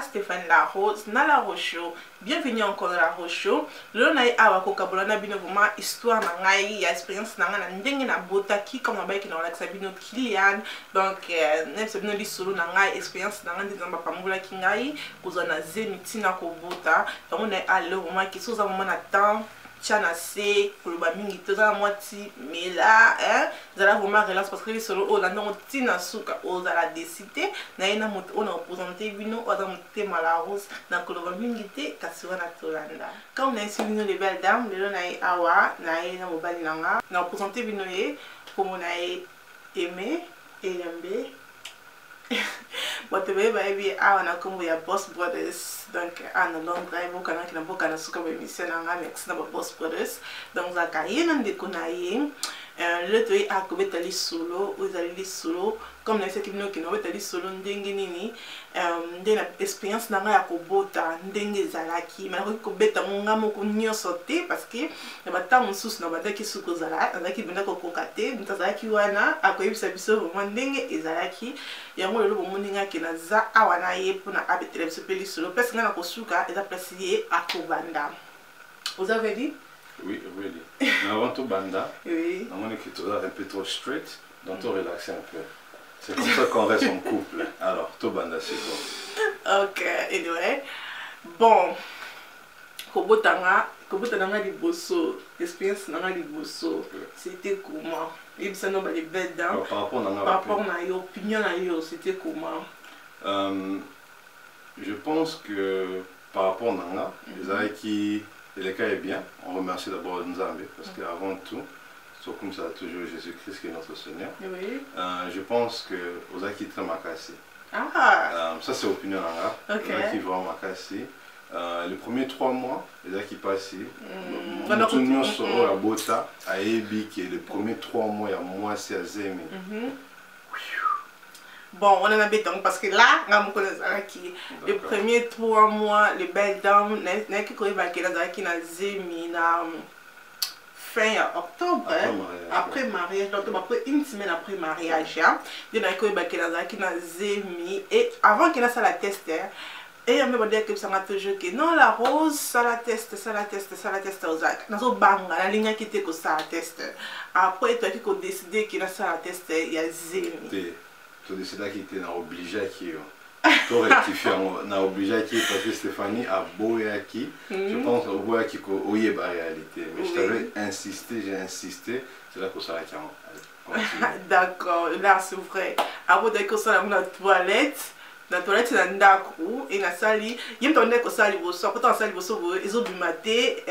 Stéphane La Rose na La Rocho. Bienvenue encore dans La Rocho. Le na awa ko kabolana bino vraiment histoire na ngai ya expérience na nga ndenge na bota ki comme na ba ki na relaxa bino Kilian. Donc nem se bino li solo na ngai expérience na nga ndizamba pambola ki ngai kozana zemitina ko bota. Donc on est à le moment qui sous un moment na temps Chana se kuluba mingi toza mwati mela zala vraiment relance parce que les solo o la non tina suka o zala décider na ina mot on a représenté bino o za moté malaros na kuluba mingi te kasiwa na tolanda comme na isi bino les belles dames lelo na awa na ina mobali nanga na représenté bino ye comme na aimé elembe Whatever baby awa na kombo ya Boss Brothers donc ana long drive kana kina boka na suka bemission na mix na Boss Brothers donc za ka yena ndeko na ye le toi a kobetali solo ozali solo comme na seki bino kina betali solo ndenge nini ndenge na expérience na ya kobota ndenge zalaki mais ko beta monga moko nyoso te parce que na bata mususu na badaki suko zala azaki benda ko kokate mtazaki wana akoyibisa biso vraiment ndenge ezalaki yango lelo bomoninga kina za awa na ye pona abetele biso peli solo parce que na kosuka eza place ye akobanda. Vous avez dit? Oui, really. Mais avant tout banda, oui. On est plutôt un peu trop straight, donc on relaxe un peu. C'est comme ça qu'on reste en couple. Alors, tout banda c'est bon. Ok, anyway. Bon, kobotanga di bosso, expérience nanga di bosso, c'était comment? Et ça non les belles dames. Par rapport à l'opinion na yo, c'était comment? Je pense que par rapport à nanga, les aïe qui le cas est bien, on remercie d'abord Nzambe parce qu'avant tout, c'est comme ça toujours Jésus-Christ qui est notre Seigneur. Oui. Je pense que aux acquis très makassi. Ah. Ça c'est l'opinion là. Ok. Les acquis vraiment makassi. Les premiers 3 mois, les acquis passés. Nous nous sommes à Bota, à Ebi qui est les premiers 3 mois, il y a moi c'est à Zemi. Bon, on en a béton parce que là, les premiers 3 mois, les belles dames, n'a que quoi qui n'a zémi na fin octobre, après mariage, donc après une semaine après mariage, il y a qui n'a zémi et avant qu'il ait ça la test. Et on me dit que ça m'a toujours que non la rose ça la teste aux actes. Dans au banga la ligne qui était que ça la teste. Après toi qui a décidé qu'il a ça la teste il y a zémi. Tu décides qu'il était obligé à qui tu rectifies na obligé à qui parce que Stéphanie a beau à qui je pense au beau à qui au y est la réalité mais je t'avais insisté j'ai insisté c'est là que ça a d'accord là c'est vrai avant de ça la toilette na toilette na ndaku et na sali yim tonne ko sali boso ko ton sali boso bo ezo bimate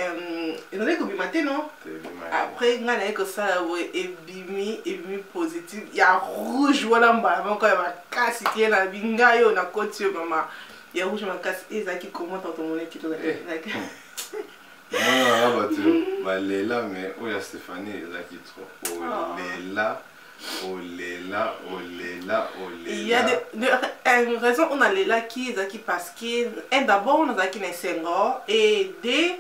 ezone ko bimate non après nga na ko sala bo ebimi positif ya rouge wala mbala ko ya kasi qui na binga yo na koti yo mama ya rouge makasi ezaki comment ton monnaie qui to like non là balela mais oya Stéphanie ezaki trop olela olela. Il y a une raison on a les là qui parce que d'abord on a qui les Senghor et des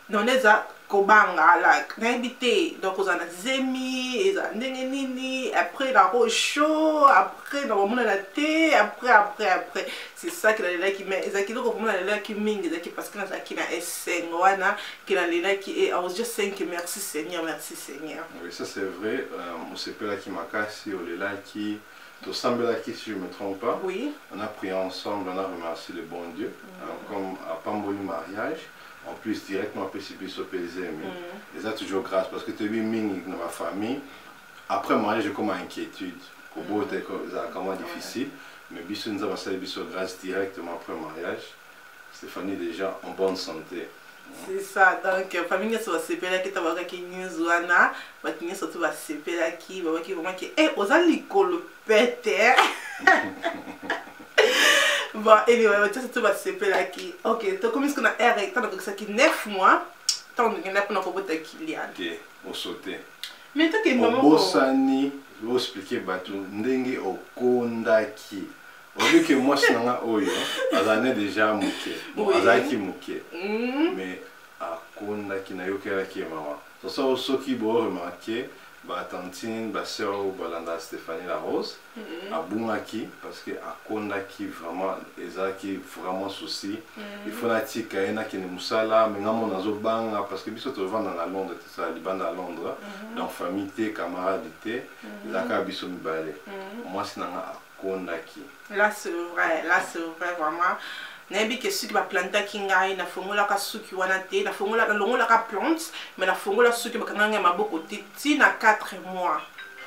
non les a kobanga là n'habité donc on a zemi et ça nini après la rocho après dans le monde la thé après c'est ça qu'il a là qui mais ça qui donc on a là qui mingi ça qui parce que ça qui na Senghor qui a là qui I was just saying que merci Seigneur. Oui ça c'est vrai on s'est pas là qui m'a cassé on est là qui tout semble là qui si je me trompe pas oui on a prié ensemble on a remercié le bon Dieu comme à Pamboli mariage. En plus, directement, après, c'est plus au PZ, mais les a toujours grâce parce que tu as vu Ming dans ma famille. Après, moi, j'ai comme inquiétude. Pour beaucoup, c'est comment difficile. Mais Bissou nous a passé grâce directement après le mariage. Stéphanie, déjà en bonne santé. C'est ça, donc la famille va se séparer qui t'a qui news wana, mais qui surtout va se séparer qui va vraiment qui aux alicolo péter. Bon, anyway, tu sais, tu vas se séparer qui. Ok, tu commences qu'on a erré, t'as donc ça qui 9 mois, t'as donc on a pour notre pote Kilian. Ok, on sautait. Mais toi qui maman. Bosani, je vais expliquer batu ndenge okondaki. Au lieu que moi c'est nanga oyo, azane déjà muke. Bon, azaki muke. Mais akondaki na yokela ki maman. Ça soki bo remarquer ba tantine ba sœur balanda Stéphanie la Rose abungaki parce que akondaki vraiment ezaki vraiment souci il faut natika ena kene musala mais ngamo nazo banga parce que biso to vanda na Londres tout ça libanda à Londres donc famille te camarade te zaka biso mibale moi sinanga akondaki là c'est vrai vraiment. Nabi que suki ba planta kingai na fongola ka suki wana te na fongola na longola ka plante mais na fongola suki ba kanga maboko te ti na 4 mois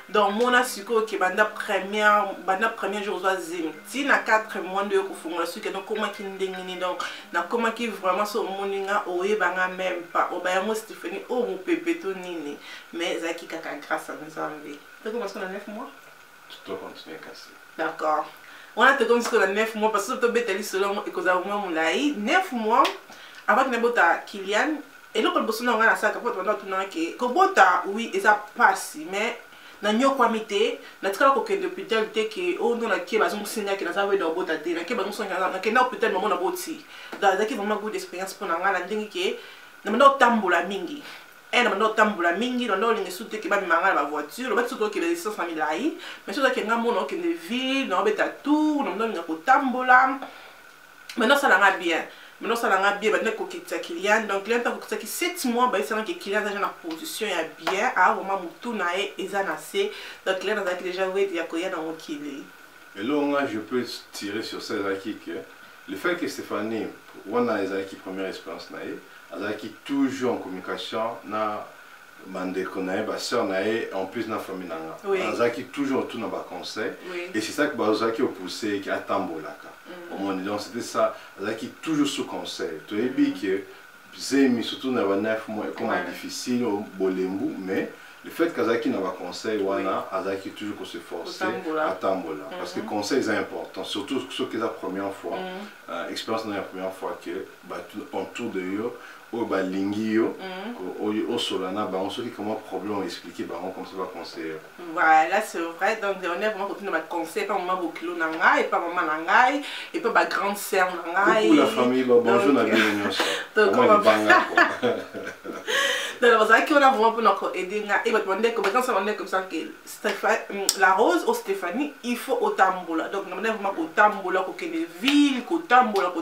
donc mona siko ke banda premier jour zo zim ti na 4 mois de ko fongola suki donc comment ki ndengini donc na comment ki vraiment so moninga oye banga même pas o ba yango Stéphanie o mo pepeto nini mais zaki kaka grâce à Nzambe donc comment est-ce qu'on a 9 mois tout continuer casser d'accord. On a comme si on a 9 mois parce que tu as selon et que ça au 9 mois avant que n'abota Kylian et là quand le bosson on a ça quand on a tout que bota oui et ça passe mais na nyoko amité na tika ko kende hôpital te que on a qui bazon signa que na ça veut do bota te na que bazon signa na que na hôpital maman na boti dans ça qui vraiment good expérience pour na ngala ndingi que na mando tambola mingi na mando tambola mingi na ndoli ngesute ke ba mangala ba voiture ba tsuto ke resistance na milai mais so ke ngamo no ke de ville na beta tout na ndoli ngako tambola maintenant ça l'a bien maintenant ça l'a bien ba neko kitsa Kylian donc Kylian ta ko kitsa ki 7 mois ba ça que Kylian déjà na position ya bien a vraiment mutu na e ezana se donc Kylian a déjà ouais ya ko ya na mokili et là je peux tirer sur ça qui que le fait que Stéphanie on a les qui première expérience na e qui toujours en communication na mandeko na ba sœur na en plus na famille nanga qui toujours tout na ba conseil et c'est ça que ba qui poussé qui atambolaka au moins donc c'était ça qui toujours sous conseil to ebi que zemi surtout na ba 9 mois comme difficile au bolembu mais le fait qu'Azaki n'a pas conseil, Azaki toujours qu'on se force à tambola. Parce que conseil est important, surtout ce qui est la première fois, expérience la première fois que autour de eux, au balingio, au solana, on sait comment problème expliquer, comme ça va conseiller. Voilà, c'est vrai. Donc on est vraiment continué à conseiller, pas maman bokilo nanga et pas maman nangai et pas ma grande sœur nangai. Pour la famille, bonjour na bien donc comment donc ça qui on a vraiment pour notre aider et va demander comme quand ça on est comme ça que Stéphanie la Rose ou Stéphanie il faut au tambola donc on est vraiment au tambola ko que des villes ko tambola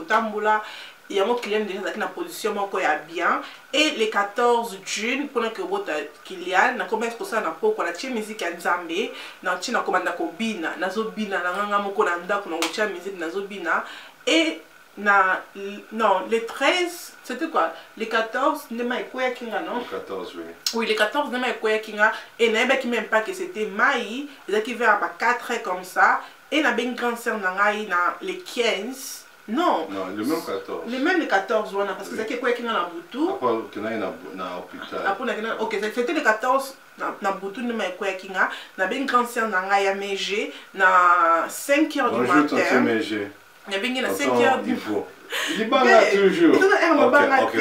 il y a mon client déjà dans la position mon ya bien et les 14 juin pendant que bota Kylian na commence pour ça na poko la musique ya Nzambe na china komanda ko bina nazo bina na nganga moko na ndako na cha musique nazo bina et non, les 13, c'était quoi? Les 14, Nema et Koya Kinga, non? Les 14, oui. Oui, les 14, Nema et Koya Kinga. Et Naïba qui même pas que c'était Maï, ils qui vers à 4 comme ça. Et la bien grande sœur Nangaï, les 15. Non. Non, le même 14. Le même les 14, parce que c'est qui Koya Kinga dans Boutou. Après, qu'il y a un hôpital. Ok, c'était les 14. Na Boutou, Nema et Koya Kinga. La bien grande sœur Nangaï à Mégé, na 5h du matin. Bonjour, tonton Mégé. Il y a bien 5h du matin. Il est là toujours. Ok,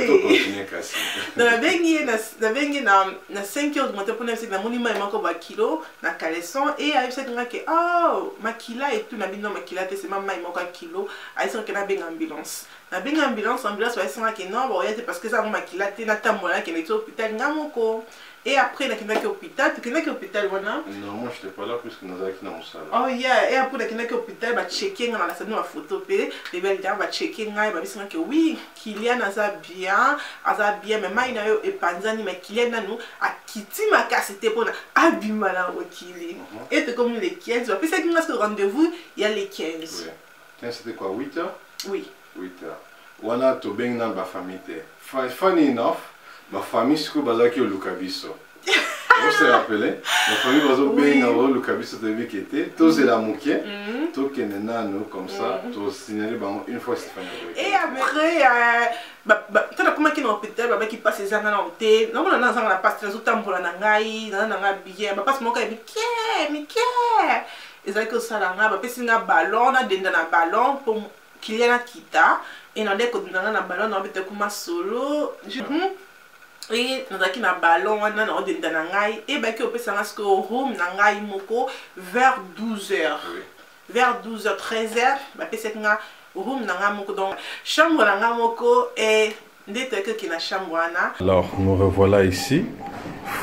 na 5h du matin pour nous na monument et manko ba kilo na caleçon et avec cette nga que oh makila et tout na bino makila te c'est maman manko kilo a ça que na ben ambulance va essayer que non bon y parce que ça makila te na tambola que na hôpital ngamoko. Et après, il y a un hôpital. Tu connais l'hôpital, voilà? Non, moi, je n'étais pas là puisque nous avons été dans mon salon. Oh, yeah. Et après, il y a un hôpital. Il va checker dans la salle de photo. Les belles dames vont checker. Il va dire que oui, Kylian a bien. Mais moi, il y a eu Panzani, mais Kylian a nous. A quitté ma casse. C'était pour abîmer la Kylian. Et c'est comme les 15. Après, c'est que rendez-vous, il y a les 15. Oui. Tiens, c'était quoi, 8 heures? Oui. 8 heures. Voilà, tu es dans ma famille. Funny enough. Ma famille, c'est que Bazaki au Lukabiso. Vous vous rappelez? Ma famille, Bazaki au Lukabiso, qui était. Tous c'est la mouquet. Tous qui est nous comme ça. Tous signalés une fois c'est fini. Et après, tu as comment qui est dans l'hôpital, qui passe les années dans l'hôtel. Non, on a un passe les autres temps pour la nangaï, on a un billet. Passe mon cas, Mickey. Et ça que ça là, bah parce un ballon, on a des ballon pour qu'il y ait un kita. Et on a des côtés dans un ballon, on a peut-être comme un solo. Et nous avons un ballon, on a un nangaï. Et bien que on peut savoir ce que au room nangaï moko vers 12h. Vers 12h, 13h, bah peut être nga room nangaï moko donc chambre nangaï moko et dès que qui na chambre na. Alors nous revoilà ici,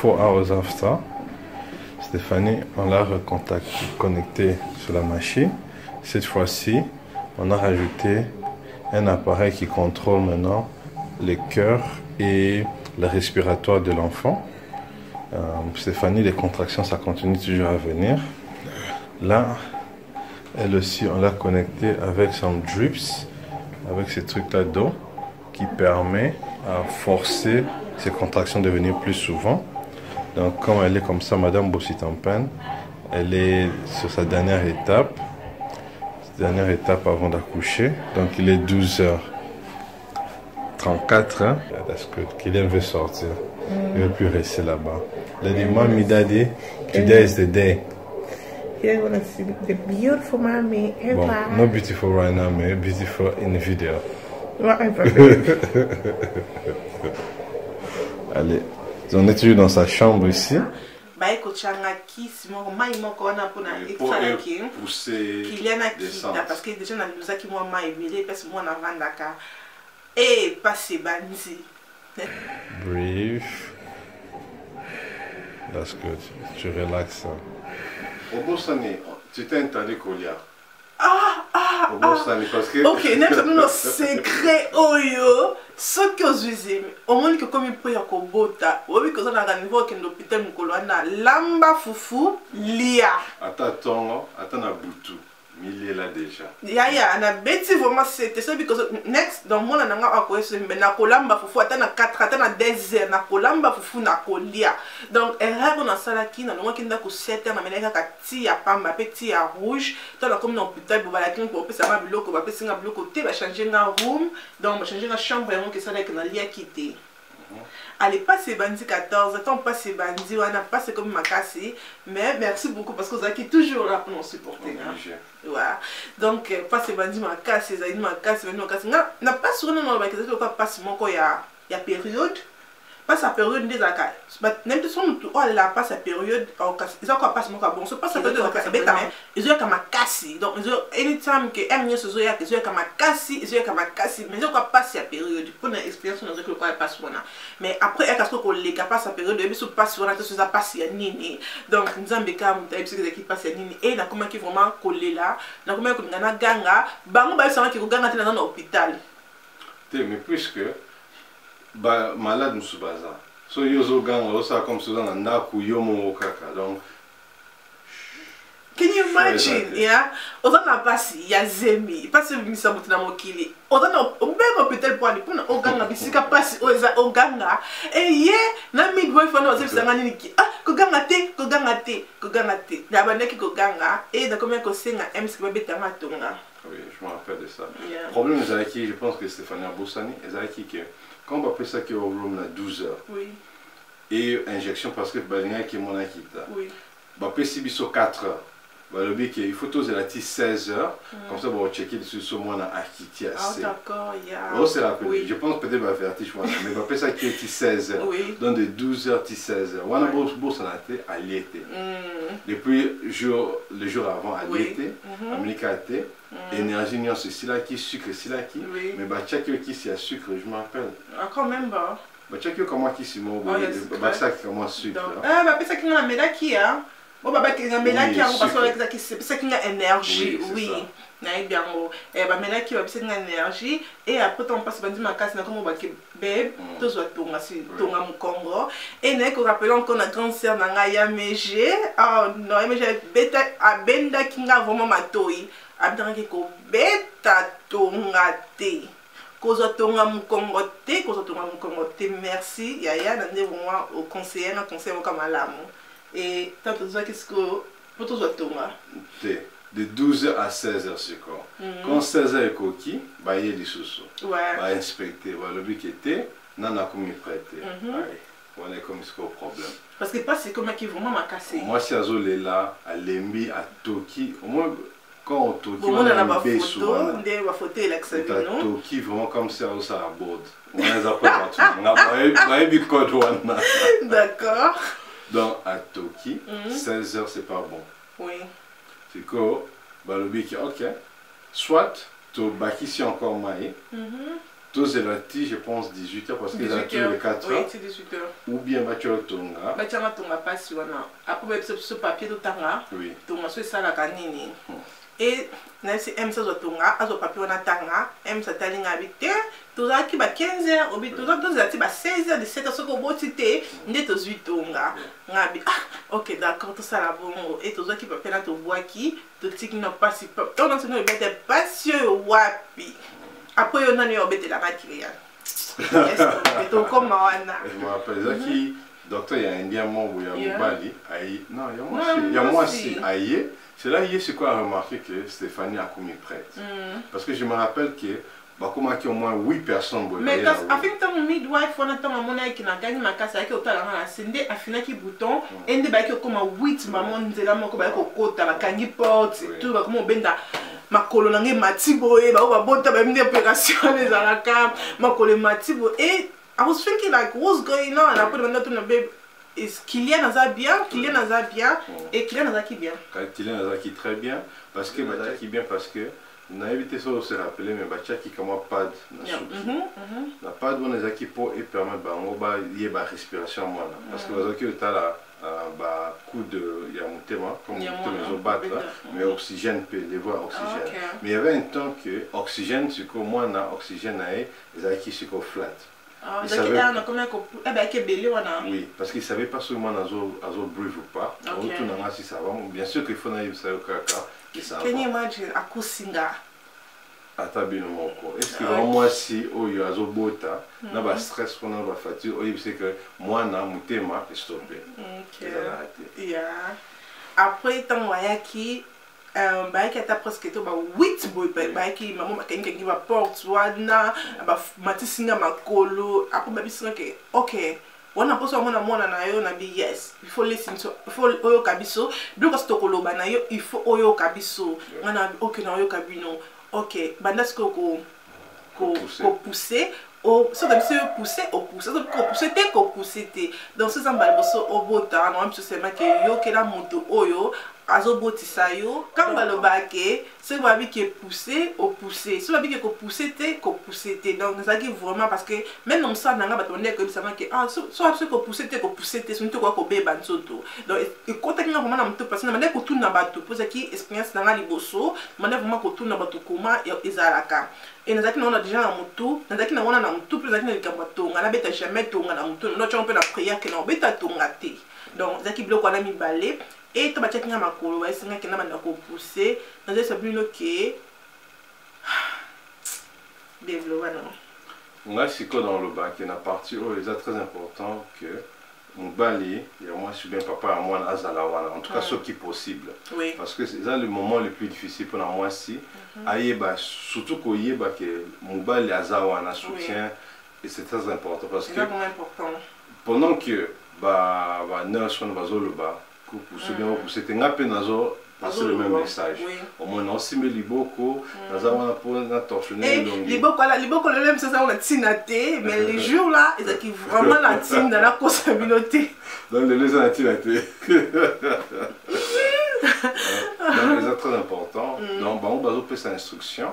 4 hours after. Stéphanie, on l'a connecté sur la machine. Cette fois-ci, on a rajouté un appareil qui contrôle maintenant le cœur et le respiratoire de l'enfant. Stéphanie, les contractions, ça continue toujours à venir. Là, elle aussi, on l'a connecté avec son drips, avec ces trucs-là d'eau qui permet à forcer ces contractions de venir plus souvent. Donc, comme elle est comme ça, Madame Bossitampen, elle est sur sa dernière étape avant d'accoucher. Donc, il est 12h34. Hein? Parce que Kylian veut sortir. Il ne veut plus rester là-bas. Daddy, mommy, daddy, today is the day. You're gonna see the beautiful mommy. Bon, not beautiful right now, mais beautiful in the video. Allez, on est toujours dans sa chambre ici. Bah écoute, changaki, Simon, mai moko wana pour na extra qui pousser Kylian akita parce que déjà na luza qui moi mai vile parce que moi na vandaka et passer banzi. Breathe. That's good. Tu relaxes. Au Bosani, tu t'es interdit Kolia. Au Bosani parce que. Ok, n'est-ce pas secret oyo. Ce que vous aimez, au moins que comme il peut y avoir bota, ou bien que ça n'a niveau que l'hôpital Mukoloana, lamba fufu lia. Attends, na butu. Il est là déjà. Ya, na beti vraiment c'était ça because next dans mon nanga akoyeso na kolamba fufu atana 4 atana 2 heures na kolamba fufu na kolia. Donc erreur na sala ki na ngo kinda ko 7 heures na meneka ka ti ya pamba petit ya rouge. Toi là comme dans l'hôpital bo bala kin pour pesa ma biloko ba pesa nga biloko te ba changer na room, donc ba changer na chambre que ça là que na lia quitter. Allez, passer bandi 14, attends, passer bandi, on a passé comme ma casse, mais merci beaucoup parce que vous êtes toujours là pour nous supporter. Ouais. Donc, passer bandi ma casse, ma casse, n'a pas souvent dans le bac, c'est pas passer mon corps, il y a période. Passe la période des accords. Même si on a passe la période, ils ont encore passé mon corps. Bon, c'est pas ça peut être ils ont comme ma casse. Donc, ils ont anytime que M se zoya, ils ont comme ma casse, ils ont comme ma casse, mais ils ont encore passé la période. Pour une expérience, on a dit que le corps passe voilà. Mais après, il y a quelque chose qui passe la période, ils sont passés voilà, tout ça passe ya nini. Donc, nous avons des cas qui passent ya nini et na comment qui vraiment collé là, na comment que na ganga, bango ba ça qui ganga dans l'hôpital. Mais puisque ba malade musubaza so yozo ganga osa comme ça na ndaku yomo okaka donc can you imagine yeah ozana pasi ya zemi pasi bimisa mutu na mokili ozana obengo peut-être pour aller pour oganga bisika pasi oza oganga et ye na midwife na ozebisanga nini ki koganga te na bandaki koganga et da combien ko senga MC ko betanga tonga. Oui, je me rappelle de ça. Yeah. Le problème c'est qui je pense que Stéphanie Bossani est que quand on va faire ça qui est au room à 12 heures. Oui. Et injection parce que balinga qui est mon akita. Oui. Bah PC biso 4 heures. Bah le but il faut tous la 16 heures comme ça on va checker sur ce mois na akiti assez. Ah d'accord, yeah. Oh c'est la oui. Je pense peut-être va faire tiche mais bah ça qui est 16 heures. Oui. Donc de 12 heures 16 heures. On a bourse en été à l'été. Depuis le jour avant à l'été, Amérique à l'été. Énergie, c'est là qui sucre, c'est là qui. Mais bah chaque qui c'est à sucre, je m'appelle. Ah quand même bah. Bah chaque comment qui c'est moi, bah ça comment sucre. Ah bah ça qui n'a méda qui hein. Bon bah qui n'a méda qui parce que c'est ça qui a énergie, oui. Na bien et bah méda qui va c'est une énergie et après on passe bandi ma casse na comme bah bébé tout soit tonga si tonga mu Congo et n'est que rappelons qu'on a grande sœur na ya MG. Ah non, MG beta abenda qui n'a vraiment matoi. Abdanga ko beta tonga te kozo tonga mukongo te merci yaya na ndé vraiment au conseiller na conseil au kamalamu et tant que ça qu'est-ce que pour tout tonga de 12h à 16h c'est quoi quand 16h est coquille bah il y a des sous ouais bah inspecter voilà le but qui était nana comme il prêtait on est comme ce problème parce que pas c'est comme qui vraiment m'a cassé moi si azolé là à Lembi à Toki au moins quand on toki on a ma photo ndé ma photo l'examen toki vraiment comme ça à bord on les appelle on a eu code one d'accord donc à Toki 16h c'est pas bon oui c'est que bah le but ok soit tu baki si encore maï tous et la je pense 18h parce qu'ils ont tous les 4 oui, heures. c'est 18h. Ou bien Mathieu Tonga. Mathieu Tonga passe après ce papier de Tanga. Oui. Tonga c'est ça la canine. Et si M ça Tonga, azo papier on a Tanga, M ça talinga habité. Tous qui ba 15h, ou bien tous qui ba 16h, 17h ce qu'on boit tité, n'est tous 8 Tonga. Ngabi ah OK d'accord tout ça la bon et tous qui papier là to bois qui tout qui n'a pas si peu. Donc c'est nous bête patient wapi. Après on a eu bête la matière. Je me rappelle ça qui docteur il y a un indien mort où il y a Mobali aïe non il y a moi aussi aïe c'est là hier c'est quoi remarqué que Stéphanie a commis prête parce que je me rappelle que bah comment qu'il y a au moins 8 personnes mais avec ton midwife on attend à mon aïe qui n'a gagné ma casse avec autant la scindé à finir qui bouton et ne bah qui comme 8 maman de la moko bah ko kota la kangi porte tout bah comment benda makolo nange matibo e ba bota ba mine opération les alaka makolo matibo et I was thinking like what's going on après maintenant tout na babe is Kylian Aza bien et Kylian Aza qui bien Kylian Aza qui très bien parce que Bacha qui bien parce que on a évité ça de se rappeler mais Bacha qui comme pas na pas de on qui pour et permettre ba on ba lier ba respiration moi parce que Bacha qui est là bah coup de il y a mon thème comme les battre là mais oxygène peut les voir oxygène mais il y avait un temps que oxygène c'est que moi on a oxygène à les qui c'est qu'on flat oui parce qu'il savait pas seulement azo brûle ou pas si ça va bien sûr qu'il faut naïf ça qui ça can you imagine akusinga atabino moko est-ce que moi si oyo azo bota na ba stress pour na ba fatigue oyo c'est que moi na mutema stopper yeah après tant wayaki bah qui a presque tout bah 8 boy bah qui maman ma kenga qui va porte wana ba matisinga makolo après ba bisinga que OK wana poso mona mona na yo na bi yes il faut listen to il faut oyo kabiso donc ce tokoloba na yo il faut oyo kabiso ngana OK na oyo kabino OK banda ce ko pousser au ça doit se pousser au pousser ça doit pousser donc c'est ça balboso au bota non même c'est ma que yo que la moto oyo azobotisa yo quand balobake c'est babi qui est poussé au pousser c'est babi qui est pousser te donc ça qui vraiment parce que même comme ça nanga batonde que ça que ah soit ce que pousser te c'est quoi ko beba nsoto donc et quand tu vraiment na mto parce que na ko tuna bato pour ça qui expérience nanga liboso mane vraiment ko tuna bato comment ezalaka et nazaki na on déjà na moto nazaki na wana na moto plus nazaki na likambo tonga na beta jamais tonga na moto no tu on peut la prière que na beta tonga te donc zaki bloko na mi balé et tu vas checker ma colo et c'est que na manda ko pousser dans ce sabino que développer non on a c'est quoi dans le bac il y a une partie où il est très important que mon balai et moi je suis bien papa à moi azalawana en tout cas ce qui est possible oui. Parce que c'est ça le moment le plus difficile pour moi si ayeba surtout que yeba que mon balai azawana soutien et c'est très important parce que pendant que bah nurse on va zo le bas pour se bien pour c'était ngape nazo passer le même message au moins non si mais liboko nazawana pour na torsionner liboko le même c'est ça on a tinaté mais les jours là ils qui vraiment la team dans la communauté donc les a tinaté donc c'est très important donc on va faire cette instruction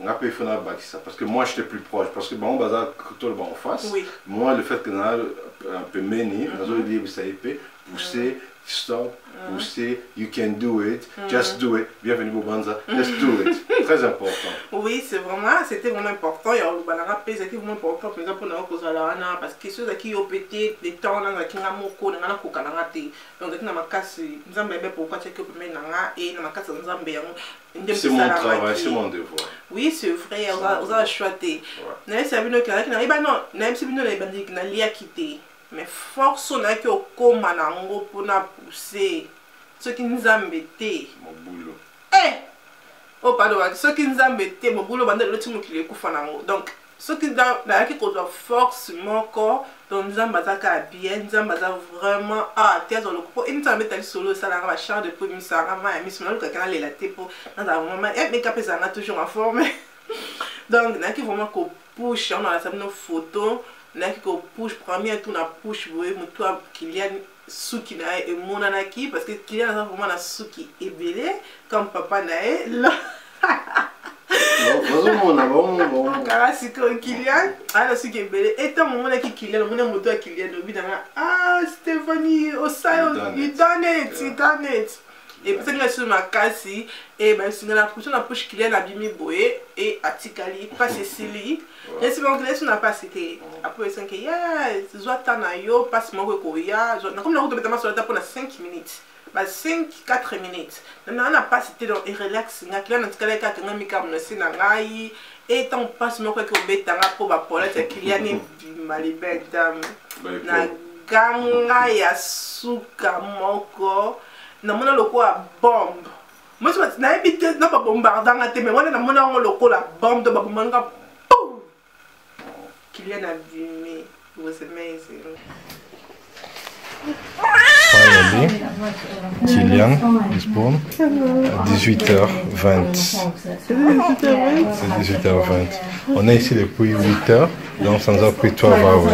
on a pu faire ça parce que moi j'étais plus proche parce que bon bazar tout le en face moi le fait que on a un peu mené nazo dire ça épée pousser stop pousser you can do it just do it bienvenue Bobanza just do it très important oui c'est vraiment c'était vraiment important il y a le balanga c'était vraiment important par exemple pour nous kozalana parce que ceux qui ont pété des temps dans la kinga moko na ko kananga te donc na makasi nzambe be pourquoi tu que premier nanga et na makasi nzambe yango c'est mon travail c'est mon devoir oui c'est vrai on a choisi na c'est bino kana na ba non na c'est bino na bandi na lia quitter mais force on a que au koma nango pour na pousser ce qui nous a embêté mon boulot oh pardon ce qui nous a embêté mon boulot bande le timo qui le kufa nango donc ce qui da qui qu'on doit force mon corps donc nous ambazaka bien nous ambaza vraiment théâtre le coup et nous a mettre solo ça la chambre de premier ça ma miss mon ka kana la te pour dans un moment mais capé ça toujours en forme donc na qui vraiment ko push on a ça nos photos na qui ko push premier tout na push voyez mon toi Kylian suki na et monanaki parce que Kylian a vraiment na suki ebelé comme papa na là Car si Kylian, alors ce qui est belle, et tant mon qui Kylian, mon moto à Kylian, ah Stéphanie, oh ça, you done it. Et puis c'est sur ma casse et ben sur la prochaine approche Kylian a bien boé et atikali pas Cécilie. Et c'est bon que les n'a pas cité. Après c'est que Zouatana yo passe mon ko ya, comme la route de sur la table pour 5 minutes. 5-4 minutes. On n'a pas cité dans et relax. On a Kylian atikali ka nga mi kam na sina ngai et tant passe mon ko beta nga pour ba pola ta Kylian malibeta na ganga ya suka moko. Na mona loko a bombe. Moi je na habité na ba bombardant à mais moi na mona on loko la bombe de ba bombanga. Kylian a vu it was amazing. Finally, Kylian is born à 18h20. C'est 18h20. On est ici depuis 8h, donc ça nous a pris 12 hours.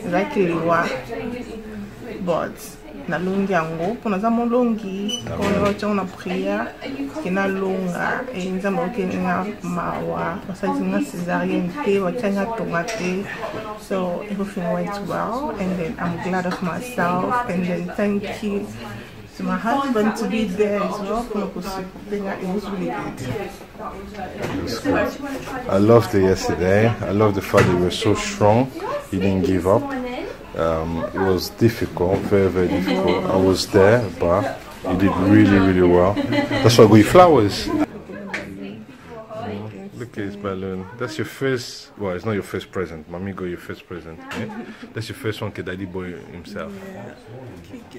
Zakiliwa but na longi yango pona za molongi pona cha una prière kina longa e nzambo kina mawa wasazinga césarienne te wachanga tomate so everything went well and then I'm glad of myself and then thank you to my husband to be there as well. It was really good. I loved it yesterday. I loved the fact that you were so strong. You didn't give up. It was difficult, very, very difficult. I was there, but you did really, really well. That's why I got you flowers. Look at this balloon. That's your first, well, it's not your first present. Mommy got your first present. Yeah? That's your first one que Daddy Boy himself. Yeah.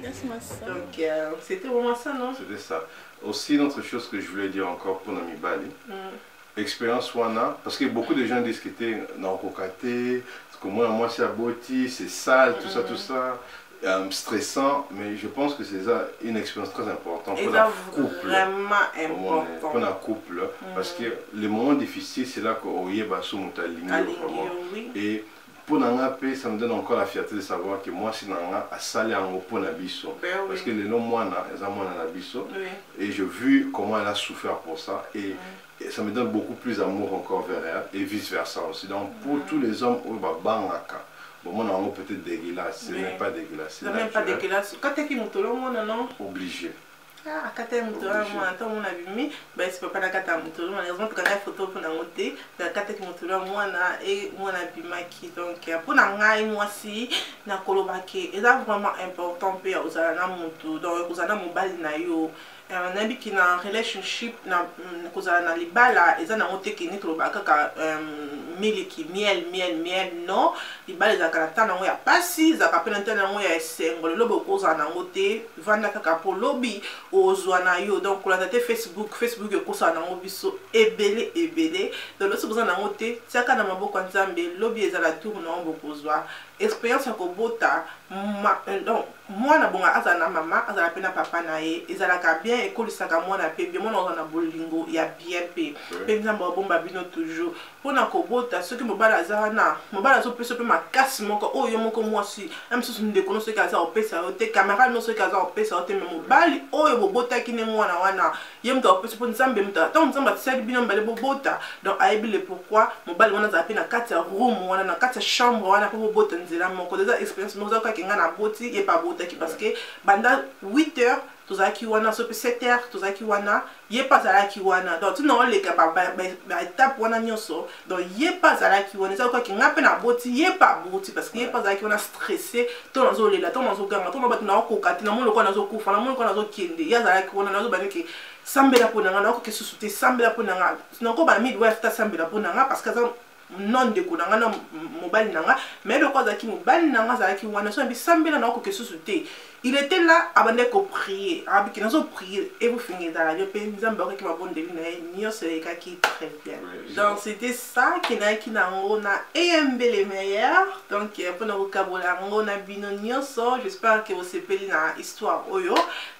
That's my son. Donc, c'était vraiment ça, non? C'était ça. Aussi, une autre chose que je voulais dire encore pour Nami Bali. Expérience Wana, parce que beaucoup de gens disent que tu es dans le cocaté, que moi c'est abouti, c'est sale, tout ça. Stressant, mais je pense que c'est une expérience très importante pour la couple. Vraiment important. Pour la couple, parce que les moments difficiles, c'est là qu'on y est aligné. Et pour Nanga, ça me donne encore la fierté de savoir que moi, c'est Nanga à saler en haut pour Nabiso. Parce que les noms, moi, Nabiso. Et j'ai vu comment elle a souffert pour ça. Et ça me donne beaucoup plus d'amour encore vers elle et vice versa aussi. Donc, pour tous les hommes, bon, moi, on peut-être dégueulasse, ce n'est pas dégueulasse. Ce n'est même pas dégueulasse. Quand tu es non? Obligé. Ah, quand tu es on a vu, mais c'est pas la carte à moutolo. Malheureusement, tu as une photo pour nous monter. La carte qui moutolo, moi, et moi, on a vu Maki. Donc, pour nous, moi, si, na kolobake, c'est vraiment important pour nous aller moto. Donc, nous allons mobile na yo. Nabi qui na relationship na kozala na libala eza na mote ki ni kolobaka ka miliki miel non libala za kala tana ngo ya pasi za kapena tana ngo ya esengo lobo kozala na ngote vanda kaka po lobi ozwa na yo donc la tete Facebook kozala na ngo biso ebele donc loso kozala na ngote tiaka na maboko nzambe lobi ezala tour na ngo kozwa expérience ya kobota donc moi na bonga azala na mama azala pe na papa na ye ezala ka bien ekolisaka mwana pe bien mwana ozana bolingo ya bien pe pe nzambo bomba bino toujours pona kobota soki mobala azana mobala zo peso pe makasi moko oyo moko mwasi même soki ndeko no soki azala opesa yo te camarade no soki azala opesa yo te mais mobali oyo bobota kine mwana wana ye mto opesa po nzambe mto tant nzambe tsali bino mbale bobota donc ayebi le pourquoi mobali wana azala pe na kati ya room wana na kati ya chambre wana po bobota nzela moko déjà expérience moko ka kinga na boti ye pa bota ki parce que banda 8h tozaki wana so pe 7h tozaki wana ye pas zalaki wana donc tu non le ka ba étape wana nyoso donc ye pas zalaki wana ça quoi ki ngape na boti ye pas boti parce que ye pas zalaki wana stressé to nazo lela to nazo ganga to mabati na kokati na molo ko nazo kufa na molo ko nazo kende ya zalaki wana nazo baniki sambela ponanga na ko ke susute sambela ponanga sinon ko ba midwife ta sambela ponanga parce que non de kunanga na mobile nanga mais le quoi zaki mobile nanga zaki wana so bi sambela na ko ke susute il était là avant de prier avec qui nous prier et vous finissez dans la radio puis nous avons qui m'a bon de lui c'est qui très bien donc c'était ça qui n'a on a EMB les meilleurs donc pour nous vocabulaire on a bino nyonso j'espère que vous sepeli na histoire oyo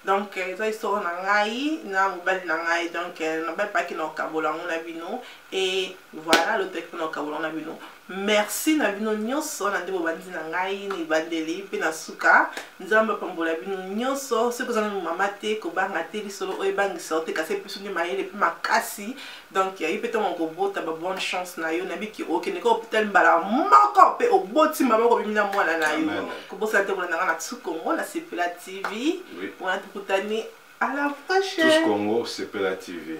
donc ça histoire na ngai na mobile na ngai donc non pas qui na vocabulaire on a bino et voilà le texte na vocabulaire on a bino merci na bino nyonso na ndebo bandi na ngai ni bandeli pe na suka nzamba pambola bino nyonso ce que ça nous mama te ko banga te lisolo o ebanga sorte ka se plus ni maile pe makasi donc il peut être ko bota ba bonne chance na yo na biki o ke ne ko hôpital mbala moko pe o boti mama ko bimina mwana na yo ko bosa te ko na na Tsukongo la Sepela TV on a tukutani à la prochaine Tsukongo Sepela TV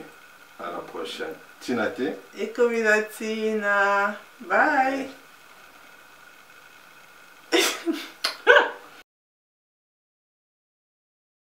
à la prochaine Tinate et Communautina bye